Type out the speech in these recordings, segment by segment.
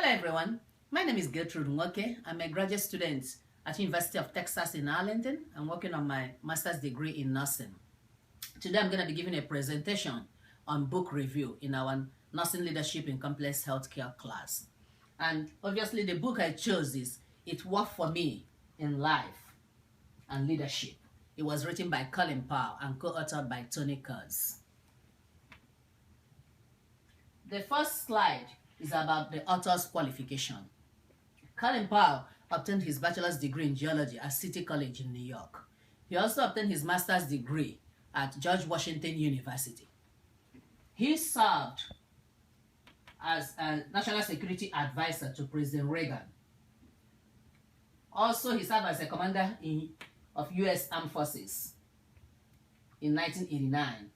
Hello everyone, my name is Gertrude Nwoke. I'm a graduate student at University of Texas in Arlington. I'm working on my master's degree in nursing. Today I'm going to be giving a presentation on book review in our Nursing Leadership in Complex Healthcare class. And obviously the book I chose is It Worked For Me in Life and Leadership. It was written by Colin Powell and co-authored by Tony Kurz. The first slide is about the author's qualification. Colin Powell obtained his bachelor's degree in geology at City College in New York. He also obtained his master's degree at George Washington University. He served as a national security advisor to President Reagan. Also, he served as a commander of U.S. Armed Forces in 1989,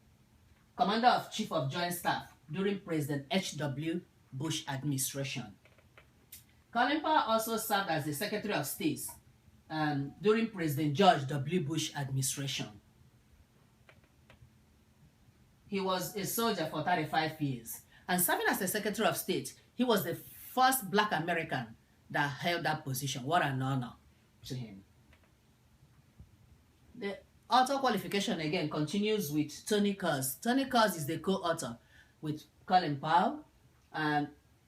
commander of Chief of Joint Staff during President H.W. Bush administration. Colin Powell also served as the Secretary of State during President George W. Bush administration. He was a soldier for 35 years, and serving as the Secretary of State, he was the first Black American that held that position. What an honor to him. The author qualification again continues with Tony Kurz. Tony Kurz is the co-author with Colin Powell.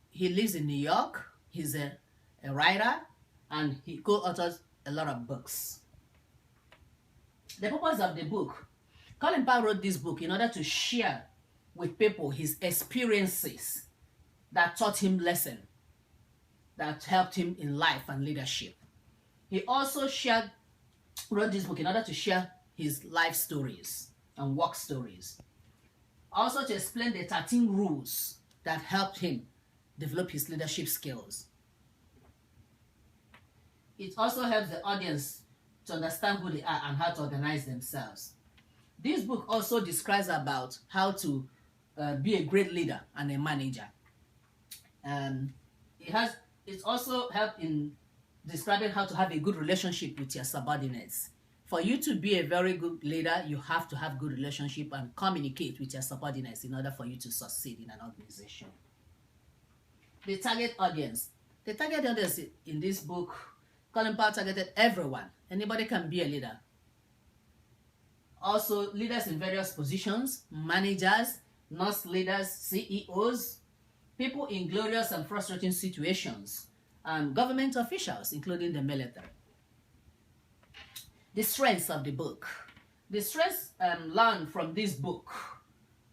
He lives in New York. He's a writer, and he co-authored a lot of books. The purpose of the book, Colin Powell wrote this book in order to share with people his experiences that taught him lessons that helped him in life and leadership. He also wrote this book in order to share his life stories and work stories. Also to explain the 13 rules that helped him develop his leadership skills. It also helps the audience to understand who they are and how to organize themselves. This book also describes about how to be a great leader and a manager. It also helps in describing how to have a good relationship with your subordinates. For you to be a very good leader, you have to have good relationship and communicate with your subordinates in order for you to succeed in an organization. The target audience. The target audience in this book, Colin Powell targeted everyone. Anybody can be a leader. Also, leaders in various positions, managers, nurse leaders, CEOs, people in glorious and frustrating situations, and government officials, including the military. The strengths of the book. The strengths learned from this book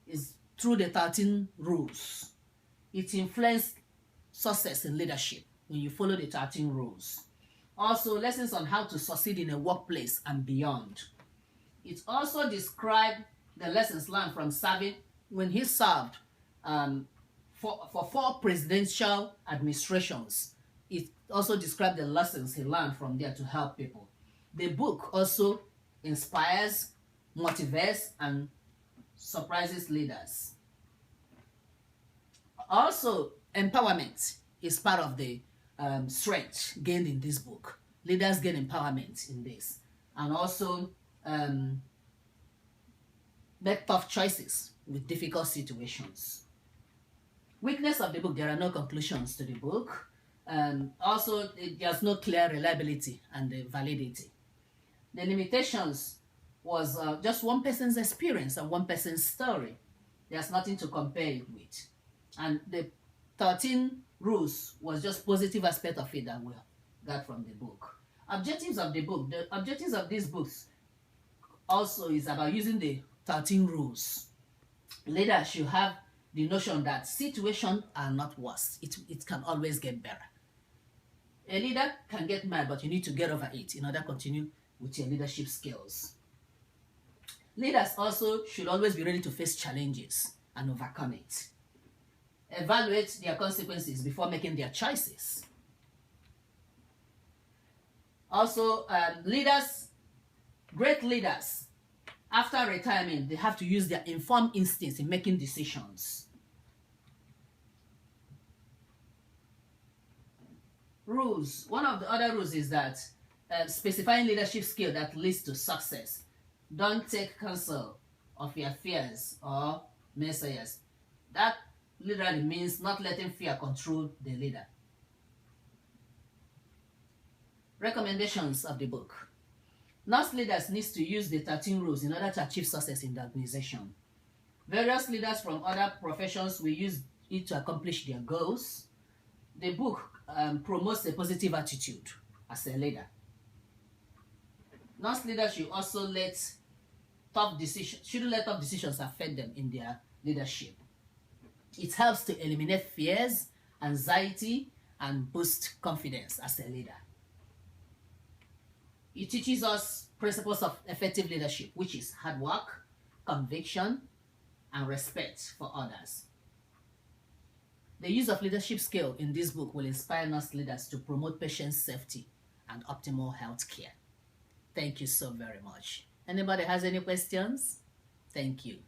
is through the 13 rules. It influenced success in leadership when you follow the 13 rules. Also, lessons on how to succeed in a workplace and beyond. It also described the lessons learned from serving when he served for 4 presidential administrations. It also described the lessons he learned from there to help people. The book also inspires, motivates, and surprises leaders. Also, empowerment is part of the strength gained in this book. Leaders gain empowerment in this. And also make tough choices with difficult situations. Weakness of the book, there are no conclusions to the book. Also, there's no clear reliability and validity. The limitations was just one person's experience and one person's story. There's nothing to compare it with. And the 13 rules was just positive aspect of it that we got from the book. Objectives of the book. The objectives of these books also is about using the 13 rules. Leaders should have the notion that situations are not worse. It can always get better. A leader can get mad, but you need to get over it in order to continue with your leadership skills. Leaders also should always be ready to face challenges and overcome it. Evaluate their consequences before making their choices. Also, great leaders, after retirement, they have to use their informed instincts in making decisions. Rules. One of the other rules is that specifying leadership skill that leads to success. Don't take counsel of your fears or naysayers. That literally means not letting fear control the leader. Recommendations of the book. Nurse leaders need to use the 13 rules in order to achieve success in the organization. Various leaders from other professions will use it to accomplish their goals. The book promotes a positive attitude as a leader. Nurse leaders should also shouldn't let tough decisions affect them in their leadership. It helps to eliminate fears, anxiety, and boost confidence as a leader. It teaches us principles of effective leadership, which is hard work, conviction, and respect for others. The use of leadership skill in this book will inspire nurse leaders to promote patient safety and optimal health care. Thank you so very much. Anybody has any questions? Thank you.